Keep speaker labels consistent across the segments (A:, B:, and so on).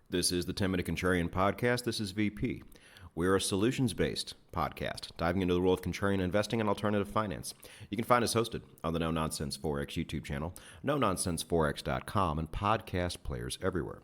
A: This is the 10-Minute Contrarian Podcast. This is VP. We're a solutions-based podcast, diving into the world of contrarian investing and alternative finance. You can find us hosted on the No Nonsense Forex YouTube channel, NoNonsenseForex.com, and podcast players everywhere.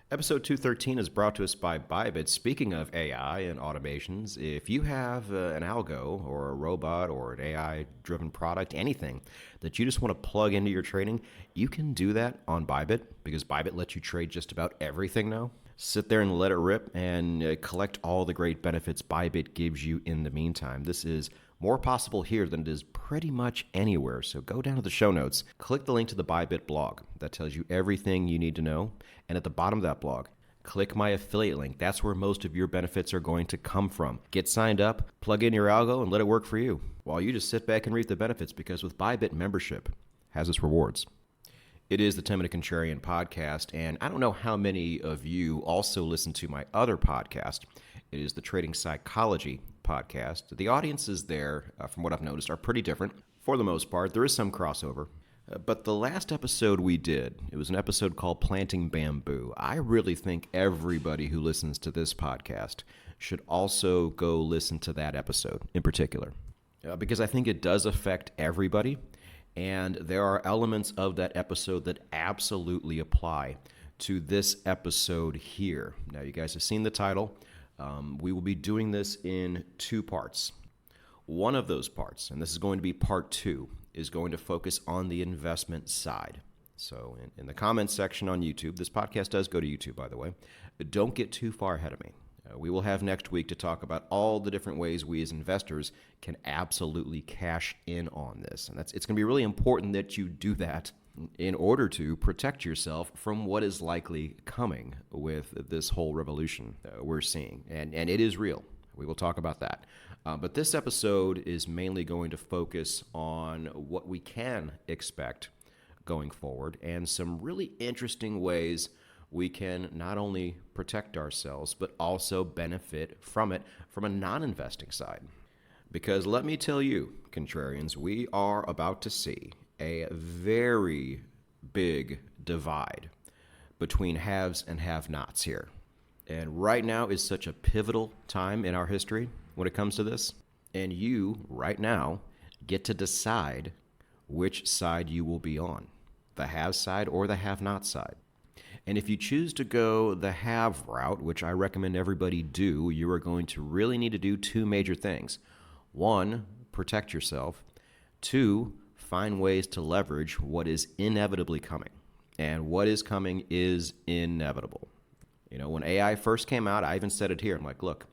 A: Episode 213 is brought to us by Bybit. Speaking of AI and automations, if you have an algo or a robot or an AI-driven product, anything that you just want to plug into your trading, you can do that on Bybit because Bybit lets you trade just about everything now. Sit there and let it rip and collect all the great benefits Bybit gives you in the meantime. This is more possible here than it is pretty much anywhere. So go down to the show notes, click the link to the Bybit blog. That tells you everything you need to know. And at the bottom of that blog, click my affiliate link. That's where most of your benefits are going to come from. Get signed up, plug in your algo, and let it work for you while you just sit back and reap the benefits, because with Bybit, membership has its rewards. It is the 10-Minute Contrarian Podcast, and I don't know how many of you also listen to my other podcast. It is the Trading Psychology Podcast. The audiences there, from what I've noticed, are pretty different. For the most part, there is some crossover. But the last episode we did, it was an episode called Planting Bamboo. I really think everybody who listens to this podcast should also go listen to that episode in particular, because I think it does affect everybody. And there are elements of that episode that absolutely apply to this episode here. Now, you guys have seen the title. We will be doing this in two parts. One of those parts, and this is going to be part 2, is going to focus on the investment side. So in the comments section on YouTube, this podcast does go to YouTube, by the way, don't get too far ahead of me. We will have next week to talk about all the different ways we as investors can absolutely cash in on this. And it's going to be really important that you do that in order to protect yourself from what is likely coming with this whole revolution we're seeing. And it is real. We will talk about that. But this episode is mainly going to focus on what we can expect going forward and some really interesting ways we can not only protect ourselves, but also benefit from it from a non-investing side. Because let me tell you, contrarians, we are about to see a very big divide between haves and have-nots here. And right now is such a pivotal time in our history when it comes to this. And you, right now, get to decide which side you will be on, the have side or the have-not side. And if you choose to go the have route, which I recommend everybody do, you are going to really need to do two major things. 1, protect yourself. 2, find ways to leverage what is inevitably coming. And what is coming is inevitable. You know, when AI first came out, I even said it here. I'm like, look,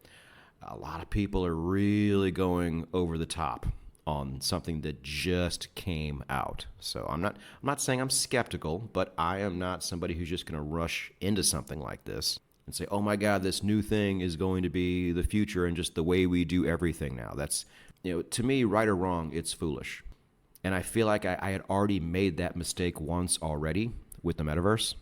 A: a lot of people are really going over the top on something that just came out. So I'm not saying I'm skeptical, but I am not somebody who's just going to rush into something like this and say, oh my God, this new thing is going to be the future and just the way we do everything now. That's, to me, right or wrong, it's foolish. And I feel like I had already made that mistake once already with the metaverse.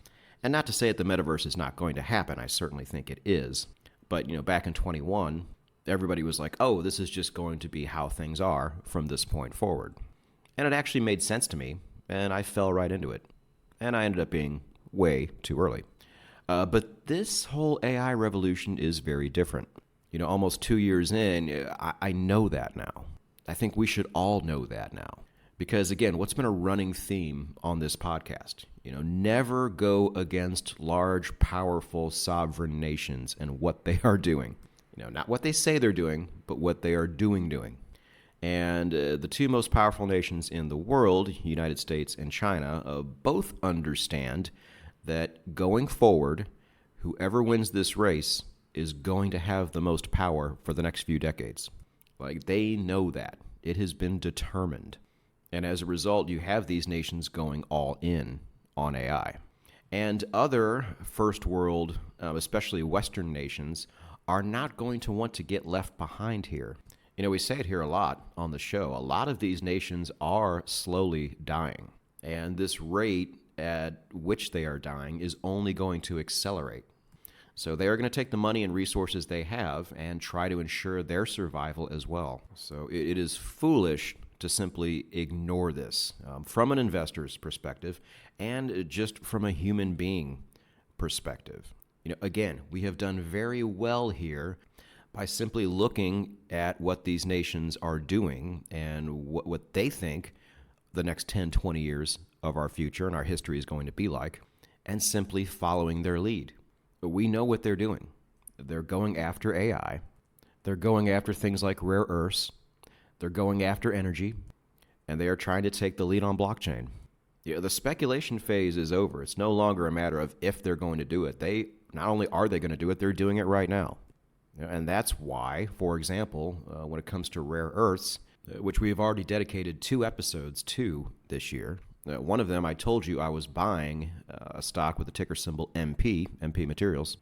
A: And not to say that the metaverse is not going to happen. I certainly think it is. But, back in 21, everybody was like, oh, this is just going to be how things are from this point forward. And it actually made sense to me, and I fell right into it. And I ended up being way too early. But this whole AI revolution is very different. Almost 2 years in, I know that now. I think we should all know that now. Because, again, what's been a running theme on this podcast? Never go against large, powerful, sovereign nations and what they are doing. Not what they say they're doing, but what they are doing. And the two most powerful nations in the world, United States and China, both understand that going forward, whoever wins this race is going to have the most power for the next few decades. Like, they know that. It has been determined. And as a result, you have these nations going all in on AI. And other first world, especially Western nations, are not going to want to get left behind here. We say it here a lot on the show. A lot of these nations are slowly dying. And this rate at which they are dying is only going to accelerate. So they are going to take the money and resources they have and try to ensure their survival as well. So it is foolish to simply ignore this from an investor's perspective and just from a human being perspective. Again, we have done very well here by simply looking at what these nations are doing and what they think the next 10, 20 years of our future and our history is going to be like, and simply following their lead. We know what they're doing. They're going after AI. They're going after things like rare earths. They're going after energy. And they are trying to take the lead on blockchain. The speculation phase is over. It's no longer a matter of if they're going to do it. They not only are they going to do it, they're doing it right now. And that's why, for example, when it comes to rare earths, which we have already dedicated 2 episodes to this year, one of them I told you I was buying a stock with the ticker symbol MP Materials,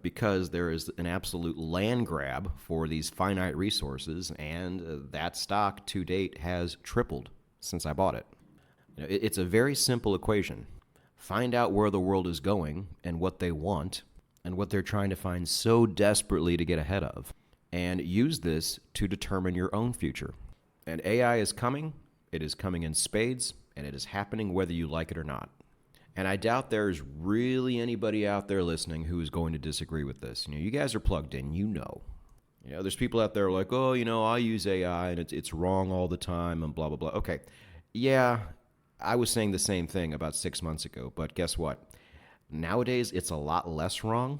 A: because there is an absolute land grab for these finite resources, and that stock to date has tripled since I bought it. It's a very simple equation. Find out where the world is going and what they want and what they're trying to find so desperately to get ahead of, and use this to determine your own future. And AI is coming. It is coming in spades, and it is happening whether you like it or not. And I doubt there's really anybody out there listening who is going to disagree with this. You guys are plugged in, there's people out there like, I use AI and it's wrong all the time and blah, blah, blah. Okay, yeah, I was saying the same thing about 6 months ago, but guess what? Nowadays, it's a lot less wrong,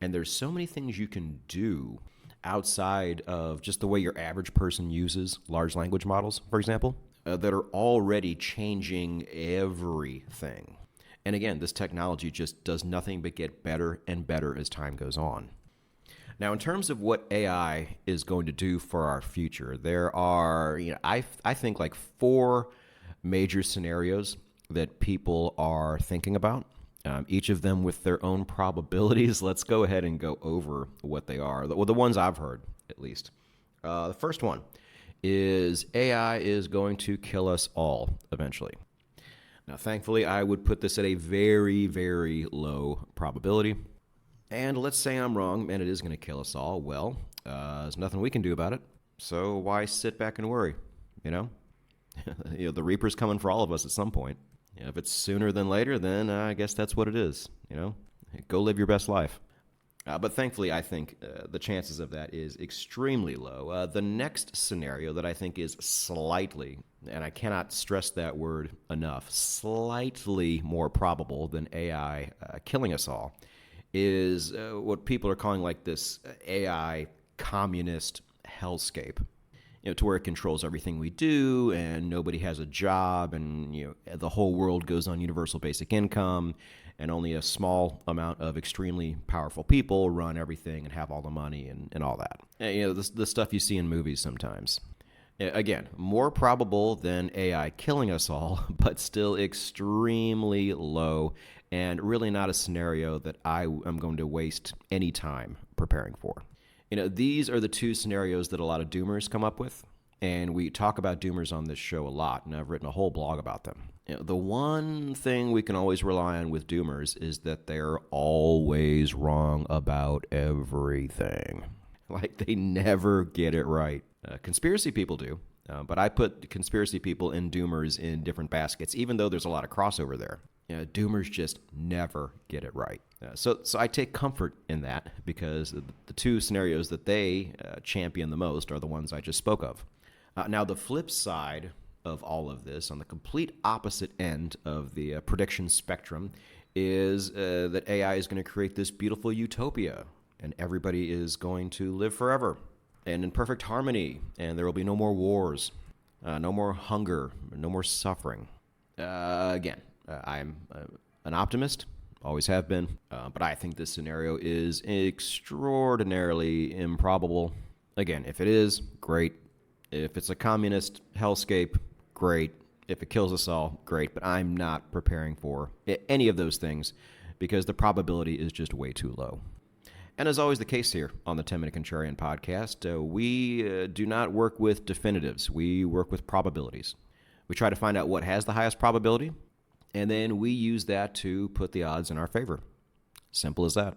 A: and there's so many things you can do outside of just the way your average person uses large language models, for example, that are already changing everything. And again, this technology just does nothing but get better and better as time goes on. Now, in terms of what AI is going to do for our future, there are, I think like 4 major scenarios that people are thinking about, each of them with their own probabilities. Let's go ahead and go over what they are, the ones I've heard, at least. The first one is AI is going to kill us all eventually. Now, thankfully, I would put this at a very, very low probability. And let's say I'm wrong and it is going to kill us all. Well, there's nothing we can do about it. So why sit back and worry, the Reaper's coming for all of us at some point. If it's sooner than later, then I guess that's what it is, Go live your best life. But thankfully, I think the chances of that is extremely low. The next scenario that I think is slightly, and I cannot stress that word enough, slightly more probable than AI killing us all, is what people are calling like this AI communist hellscape. To where it controls everything we do, and nobody has a job, and the whole world goes on universal basic income, and only a small amount of extremely powerful people run everything and have all the money and all that. The stuff you see in movies sometimes. Again, more probable than AI killing us all, but still extremely low, and really not a scenario that I am going to waste any time preparing for. These are the 2 scenarios that a lot of doomers come up with, and we talk about doomers on this show a lot, and I've written a whole blog about them. The one thing we can always rely on with doomers is that they're always wrong about everything. Like, they never get it right. Conspiracy people do, but I put conspiracy people and doomers in different baskets, even though there's a lot of crossover there. Doomers just never get it right. So I take comfort in that, because the 2 scenarios that they champion the most are the ones I just spoke of. Now, the flip side of all of this, on the complete opposite end of the prediction spectrum, is that AI is going to create this beautiful utopia, and everybody is going to live forever and in perfect harmony, and there will be no more wars, no more hunger, no more suffering. Again, I'm an optimist, always have been, but I think this scenario is extraordinarily improbable. Again, if it is, great. If it's a communist hellscape, great. If it kills us all, great. But I'm not preparing for any of those things, because the probability is just way too low. And as always the case here on the 10-Minute Contrarian podcast, we do not work with definitives. We work with probabilities. We try to find out what has the highest probability, and then we use that to put the odds in our favor. Simple as that.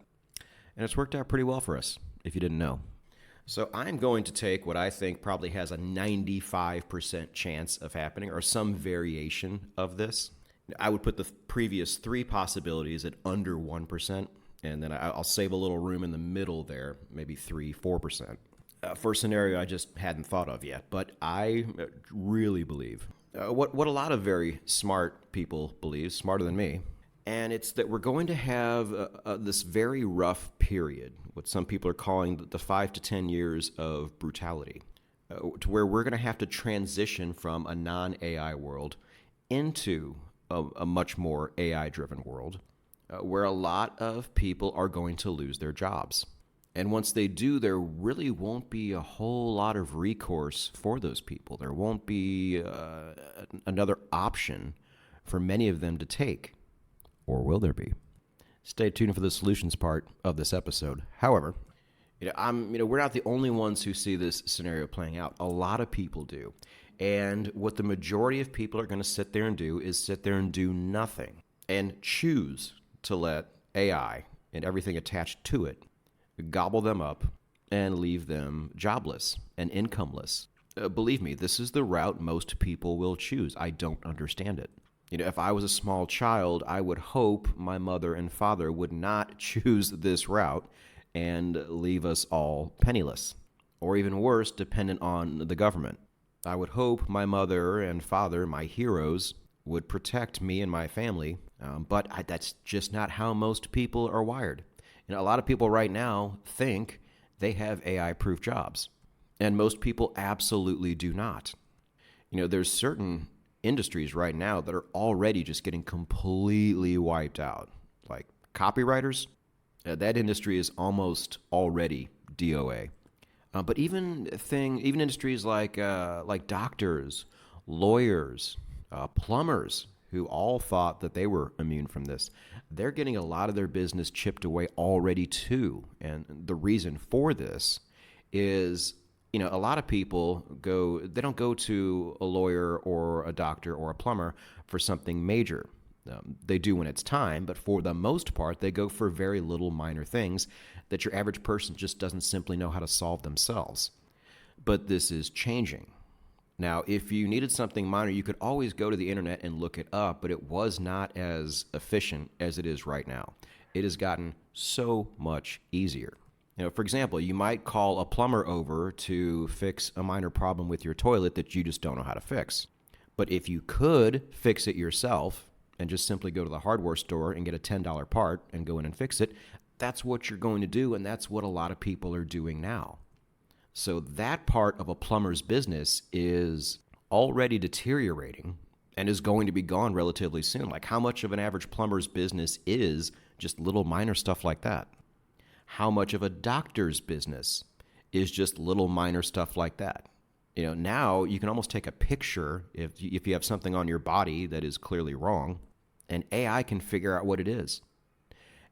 A: And it's worked out pretty well for us, if you didn't know. So I'm going to take what I think probably has a 95% chance of happening, or some variation of this. I would put the previous 3 possibilities at under 1%, and then I'll save a little room in the middle there, maybe 3-4%. For a scenario I just hadn't thought of yet, but I really believe what a lot of very smart people believe, smarter than me, and it's that we're going to have this very rough period, what some people are calling the 5 to 10 years of brutality, to where we're going to have to transition from a non-AI world into a much more AI-driven world, where a lot of people are going to lose their jobs. And once they do, there really won't be a whole lot of recourse for those people. There won't be another option for many of them to take. Or will there be? Stay tuned for the solutions part of this episode. However, we're not the only ones who see this scenario playing out. A lot of people do. And what the majority of people are going to sit there and do is sit there and do nothing and choose to let AI and everything attached to it gobble them up and leave them jobless and incomeless. Believe me, this is the route most people will choose. I don't understand it. If I was a small child, I would hope my mother and father would not choose this route and leave us all penniless, or even worse, dependent on the government. I would hope my mother and father, my heroes, would protect me and my family, but that's just not how most people are wired. A lot of people right now think they have AI-proof jobs, and most people absolutely do not. There's certain industries right now that are already just getting completely wiped out, like copywriters. That industry is almost already DOA. But even industries like doctors, lawyers, plumbers, who all thought that they were immune from this, they're getting a lot of their business chipped away already too. And the reason for this is, a lot of people they don't go to a lawyer or a doctor or a plumber for something major. They do when it's time, but for the most part, they go for very little minor things that your average person just doesn't simply know how to solve themselves. But this is changing. Now, if you needed something minor, you could always go to the internet and look it up, but it was not as efficient as it is right now. It has gotten so much easier. For example, you might call a plumber over to fix a minor problem with your toilet that you just don't know how to fix. But if you could fix it yourself and just simply go to the hardware store and get a $10 part and go in and fix it, that's what you're going to do, and that's what a lot of people are doing now. So that part of a plumber's business is already deteriorating and is going to be gone relatively soon. Like, how much of an average plumber's business is just little minor stuff like that? How much of a doctor's business is just little minor stuff like that? Now you can almost take a picture if you have something on your body that is clearly wrong, and AI can figure out what it is.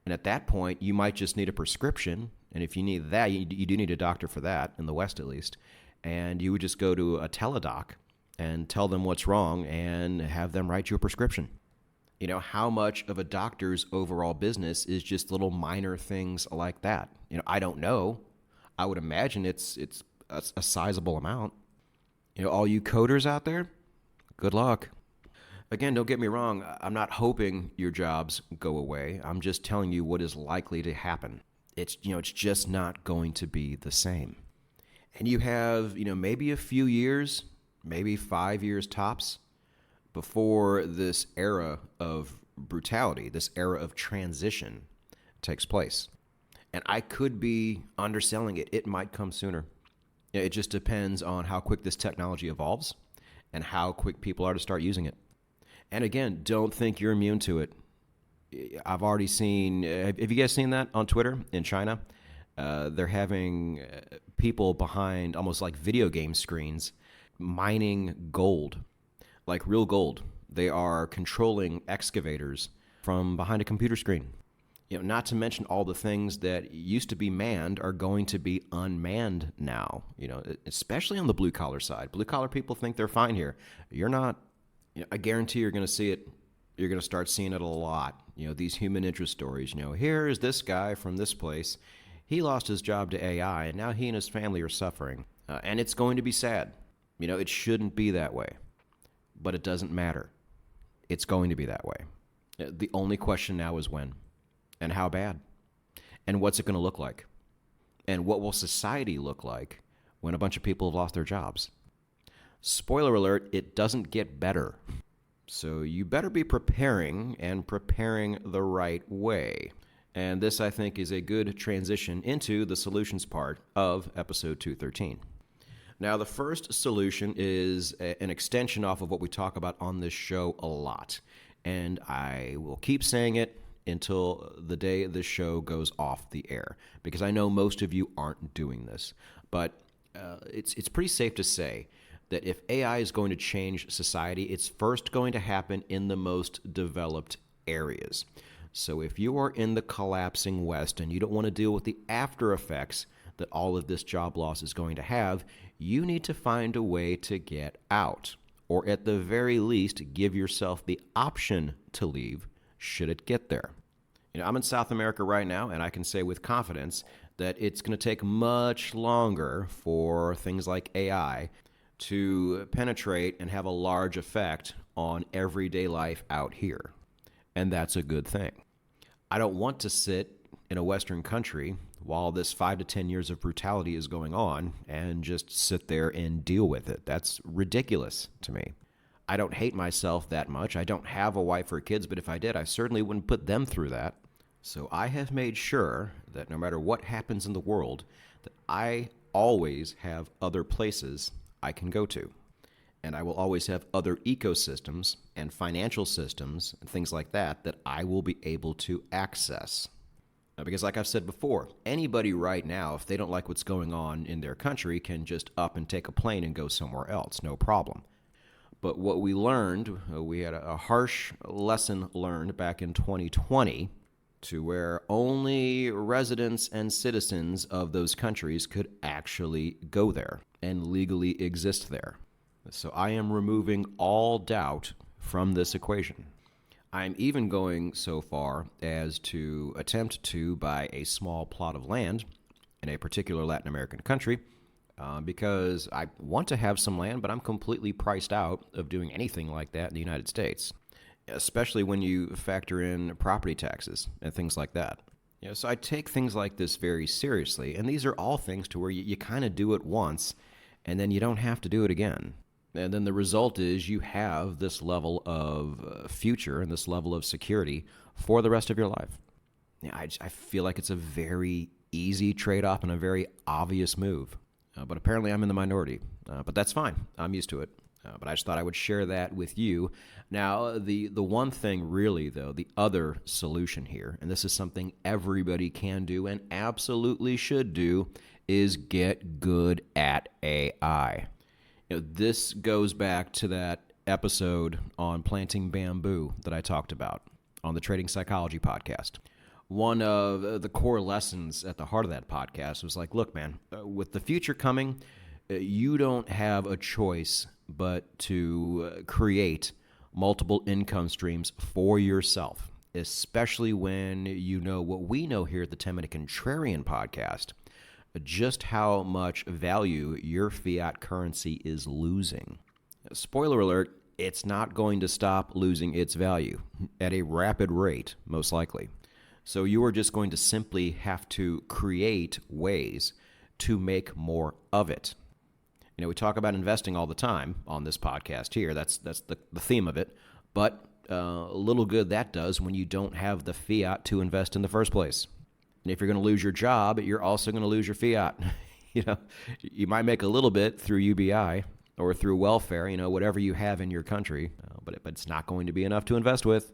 A: And at that point, you might just need a prescription. And if you need that, you do need a doctor for that, in the West at least. And you would just go to a teledoc and tell them what's wrong and have them write you a prescription. How much of a doctor's overall business is just little minor things like that? I don't know. I would imagine it's a sizable amount. All you coders out there, good luck. Again, don't get me wrong. I'm not hoping your jobs go away. I'm just telling you what is likely to happen. It's just not going to be the same. And you have, maybe a few years, maybe 5 years tops, before this era of brutality, this era of transition takes place. And I could be underselling it. It might come sooner. It just depends on how quick this technology evolves and how quick people are to start using it. And again, don't think you're immune to it. I've already seen, have you guys seen that on Twitter in China? They're having people behind almost like video game screens mining gold, like real gold. They are controlling excavators from behind a computer screen. Not to mention all the things that used to be manned are going to be unmanned now, especially on the blue collar side. Blue collar people think they're fine here. You're not. I guarantee you're going to see it. You're going to start seeing it a lot. These human interest stories. Here is this guy from this place. He lost his job to AI, and now he and his family are suffering. And it's going to be sad. It shouldn't be that way. But it doesn't matter. It's going to be that way. The only question now is when and how bad. And what's it going to look like? And what will society look like when a bunch of people have lost their jobs? Spoiler alert, it doesn't get better. So you better be preparing and preparing the right way. And this, I think, is a good transition into the solutions part of episode 213. Now, the first solution is an extension off of what we talk about on this show a lot. And I will keep saying it until the day this show goes off the air, because I know most of you aren't doing this. But it's pretty safe to say that if AI is going to change society, it's first going to happen in the most developed areas. So if you are in the collapsing West and you don't want to deal with the after effects that all of this job loss is going to have, you need to find a way to get out, or at the very least, give yourself the option to leave should it get there. I'm in South America right now, and I can say with confidence that it's going to take much longer for things like AI to penetrate and have a large effect on everyday life out here. And that's a good thing. I don't want to sit in a Western country while this 5 to 10 years of brutality is going on and just sit there and deal with it. That's ridiculous to me. I don't hate myself that much. I don't have a wife or kids, but if I did, I certainly wouldn't put them through that. So I have made sure that no matter what happens in the world, that I always have other places I can go to. And I will always have other ecosystems and financial systems and things like that that I will be able to access. Because like I've said before, anybody right now, if they don't like what's going on in their country, can just up and take a plane and go somewhere else, no problem. But what we learned, we had a harsh lesson learned back in 2020 to where only residents and citizens of those countries could actually go there and legally exist there. So I am removing all doubt from this equation. I'm even going so far as to attempt to buy a small plot of land in a particular Latin American country because I want to have some land, but I'm completely priced out of doing anything like that in the United States, especially when you factor in property taxes and things like that. So I take things like this very seriously, and these are all things to where you kind of do it once, and then you don't have to do it again. And then the result is you have this level of future and this level of security for the rest of your life. I feel like it's a very easy trade-off and a very obvious move. But apparently I'm in the minority. But that's fine. I'm used to it. But I just thought I would share that with you. Now, the one thing really, though, the other solution here, and this is something everybody can do and absolutely should do, is get good at AI. This goes back to that episode on planting bamboo that I talked about on the Trading Psychology podcast. One of the core lessons at the heart of that podcast was like, look, man, with the future coming, you don't have a choice but to create multiple income streams for yourself, especially when you know what we know here at the 10-Minute Contrarian podcast, just how much value your fiat currency is losing. Spoiler alert, it's not going to stop losing its value at a rapid rate, most likely. So you are just going to simply have to create ways to make more of it. We talk about investing all the time on this podcast here. That's the theme of it. But little good that does when you don't have the fiat to invest in the first place. And if you're going to lose your job, you're also going to lose your fiat. You might make a little bit through UBI or through welfare, whatever you have in your country, but it's not going to be enough to invest with.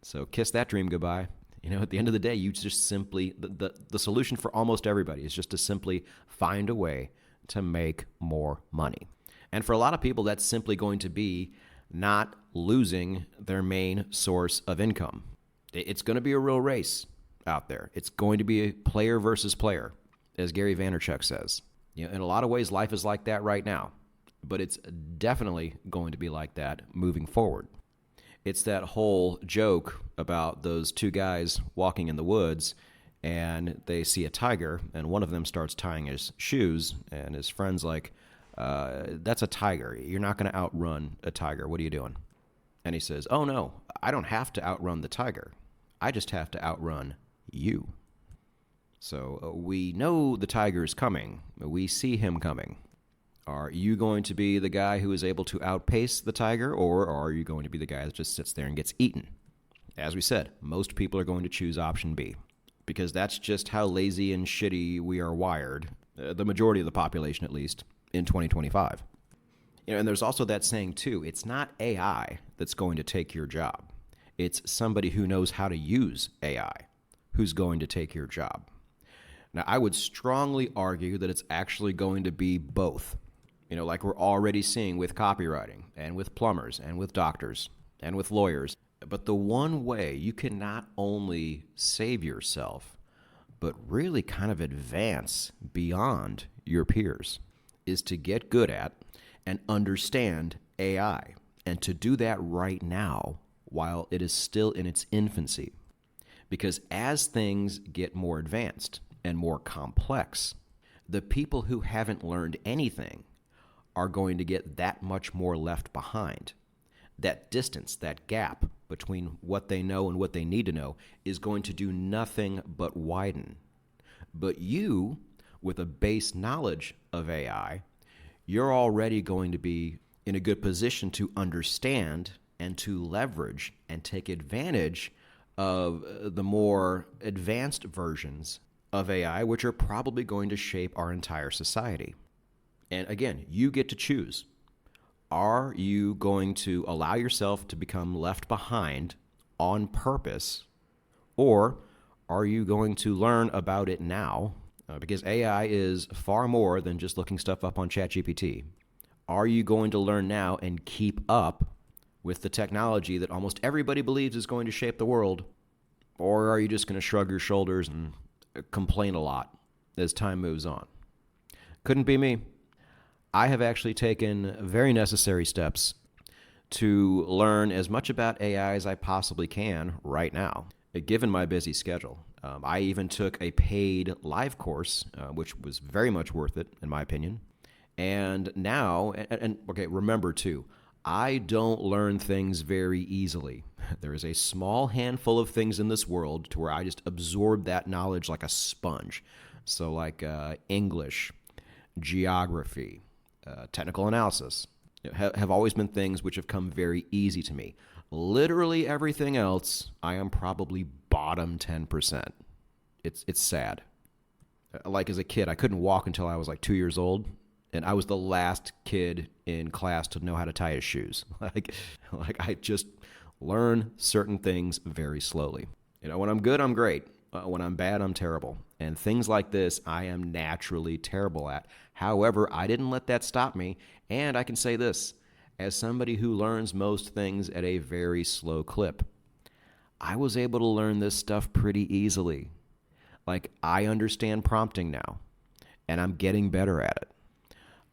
A: So kiss that dream goodbye. At the end of the day, you just simply, the solution for almost everybody is just to simply find a way to make more money. And for a lot of people, that's simply going to be not losing their main source of income. It's going to be a real race out there. It's going to be a player versus player, as Gary Vaynerchuk says. In a lot of ways, life is like that right now, but it's definitely going to be like that moving forward. It's that whole joke about those two guys walking in the woods, and they see a tiger, and one of them starts tying his shoes, and his friend's like, that's a tiger. You're not going to outrun a tiger. What are you doing? And he says, oh, no, I don't have to outrun the tiger. I just have to outrun you. So we know the tiger is coming. We see him coming. Are you going to be the guy who is able to outpace the tiger, or are you going to be the guy that just sits there and gets eaten? As we said, most people are going to choose option B because that's just how lazy and shitty we are wired, the majority of the population at least, in 2025. And there's also that saying too, it's not AI that's going to take your job. It's somebody who knows how to use AI who's going to take your job. Now, I would strongly argue that it's actually going to be both. Like we're already seeing with copywriting and with plumbers and with doctors and with lawyers. But the one way you can not only save yourself, but really kind of advance beyond your peers is to get good at and understand AI, and to do that right now while it is still in its infancy. Because as things get more advanced and more complex, the people who haven't learned anything are going to get that much more left behind. That distance, that gap between what they know and what they need to know is going to do nothing but widen. But you, with a base knowledge of AI, you're already going to be in a good position to understand and to leverage and take advantage of the more advanced versions of AI, which are probably going to shape our entire society. And again, you get to choose. Are you going to allow yourself to become left behind on purpose, or are you going to learn about it now? Because AI is far more than just looking stuff up on ChatGPT. Are you going to learn now and keep up with the technology that almost everybody believes is going to shape the world? Or are you just going to shrug your shoulders and complain a lot as time moves on? Couldn't be me. I have actually taken very necessary steps to learn as much about AI as I possibly can right now, given my busy schedule. I even took a paid live course, which was very much worth it, in my opinion. And now, okay, remember too, I don't learn things very easily. There is a small handful of things in this world to where I just absorb that knowledge like a sponge. So like English, geography, technical analysis have always been things which have come very easy to me. Literally everything else, I am probably bottom 10%. It's sad. Like as a kid, I couldn't walk until I was like 2 years old, and I was the last kid in class to know how to tie his shoes. Like I just learn certain things very slowly. When I'm good, I'm great. When I'm bad, I'm terrible. And things like this, I am naturally terrible at. However, I didn't let that stop me. And I can say this, as somebody who learns most things at a very slow clip, I was able to learn this stuff pretty easily. Like, I understand prompting now, and I'm getting better at it.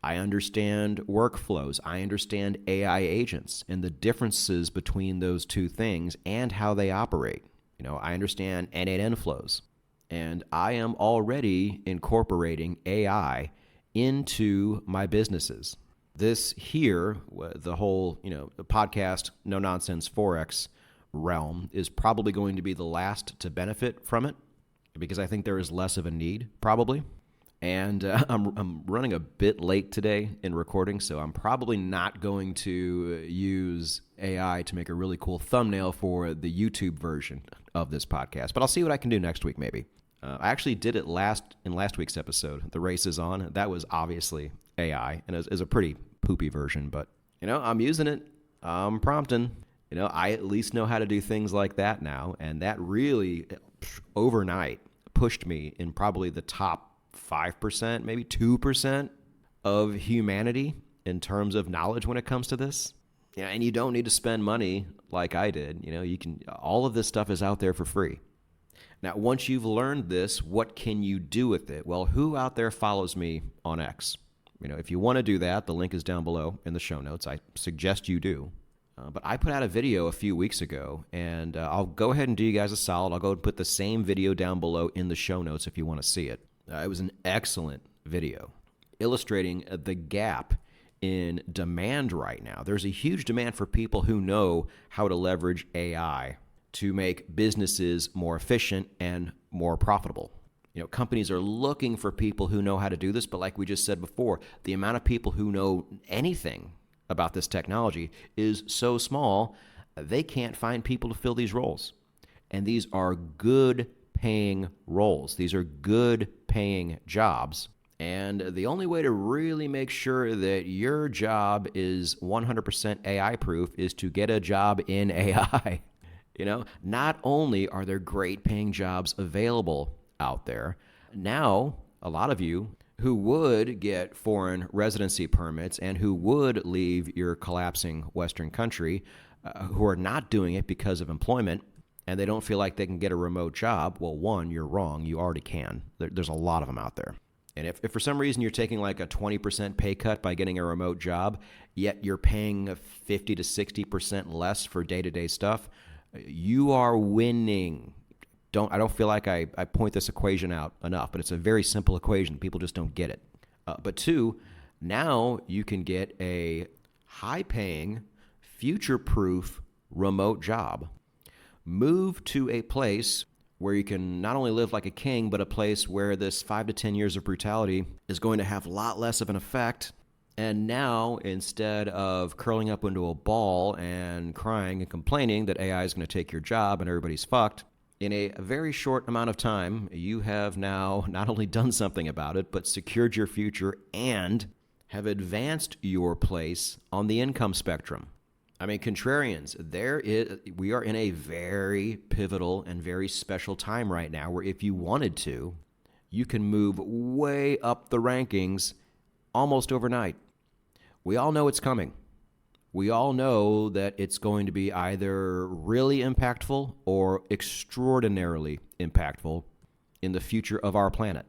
A: I understand workflows. I understand AI agents and the differences between those two things and how they operate. I understand N8N flows, and I am already incorporating AI into my businesses. This here, the whole, podcast, No Nonsense Forex realm is probably going to be the last to benefit from it because I think there is less of a need, probably. And I'm running a bit late today in recording, so I'm probably not going to use AI to make a really cool thumbnail for the YouTube version of this podcast. But I'll see what I can do next week, maybe. I actually did it in last week's episode. The Race is On. That was obviously AI, and is a pretty poopy version. But I'm using it. I'm prompting. I at least know how to do things like that now, and that really overnight pushed me in probably the top 5%, maybe 2% of humanity in terms of knowledge when it comes to this. And you don't need to spend money like I did. All of this stuff is out there for free. Now, once you've learned this, what can you do with it? Well, who out there follows me on X? If you want to do that, the link is down below in the show notes. I suggest you do. But I put out a video a few weeks ago, and I'll go ahead and do you guys a solid. I'll go and put the same video down below in the show notes if you want to see it. It was an excellent video illustrating the gap in demand right now. There's a huge demand for people who know how to leverage AI to make businesses more efficient and more profitable. Companies are looking for people who know how to do this, but like we just said before, the amount of people who know anything about this technology is so small, they can't find people to fill these roles. And these are good paying roles. These are good paying jobs. And the only way to really make sure that your job is 100% AI proof is to get a job in AI. Not only are there great paying jobs available out there, now a lot of you who would get foreign residency permits and who would leave your collapsing Western country, who are not doing it because of employment, and they don't feel like they can get a remote job. Well, one, you're wrong. You already can. There's a lot of them out there. And if for some reason you're taking like a 20% pay cut by getting a remote job, yet you're paying 50 to 60% less for day-to-day stuff, you are winning. I don't feel like I point this equation out enough, but it's a very simple equation. People just don't get it. But two, now you can get a high-paying, future-proof remote job. Move to a place where you can not only live like a king, but a place where this 5 to 10 years of brutality is going to have a lot less of an effect. And now, instead of curling up into a ball and crying and complaining that AI is going to take your job and everybody's fucked, in a very short amount of time, you have now not only done something about it, but secured your future and have advanced your place on the income spectrum. I mean, contrarians, we are in a very pivotal and very special time right now where if you wanted to, you can move way up the rankings almost overnight. We all know it's coming. We all know that it's going to be either really impactful or extraordinarily impactful in the future of our planet.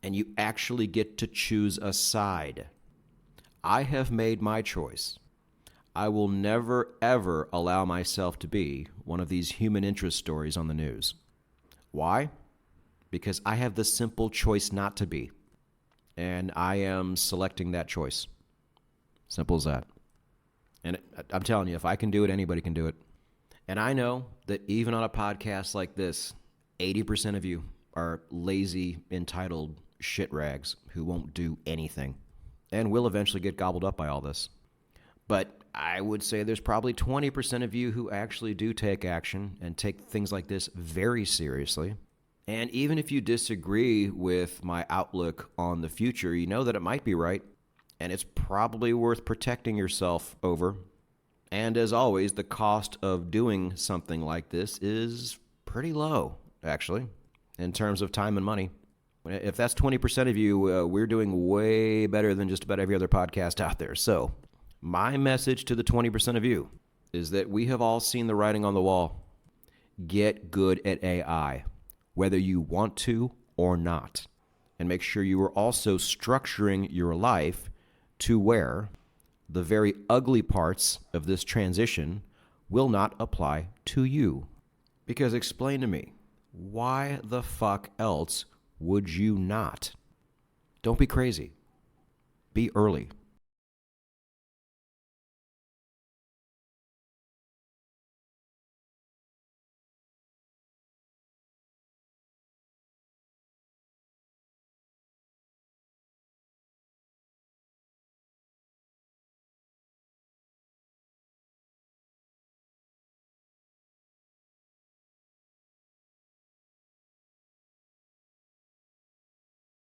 A: And you actually get to choose a side. I have made my choice. I will never, ever allow myself to be one of these human interest stories on the news. Why? Because I have the simple choice not to be. And I am selecting that choice. Simple as that. And I'm telling you, if I can do it, anybody can do it. And I know that even on a podcast like this, 80% of you are lazy, entitled shit rags who won't do anything and will eventually get gobbled up by all this. But I would say there's probably 20% of you who actually do take action and take things like this very seriously. And even if you disagree with my outlook on the future, you know that it might be right, and it's probably worth protecting yourself over. And as always, the cost of doing something like this is pretty low, actually, in terms of time and money. If that's 20% of you, we're doing way better than just about every other podcast out there. So my message to the 20% of you is that we have all seen the writing on the wall. Get good at AI, whether you want to or not. And make sure you are also structuring your life to where the very ugly parts of this transition will not apply to you. Because explain to me, why the fuck else would you not? Don't be crazy. Be early.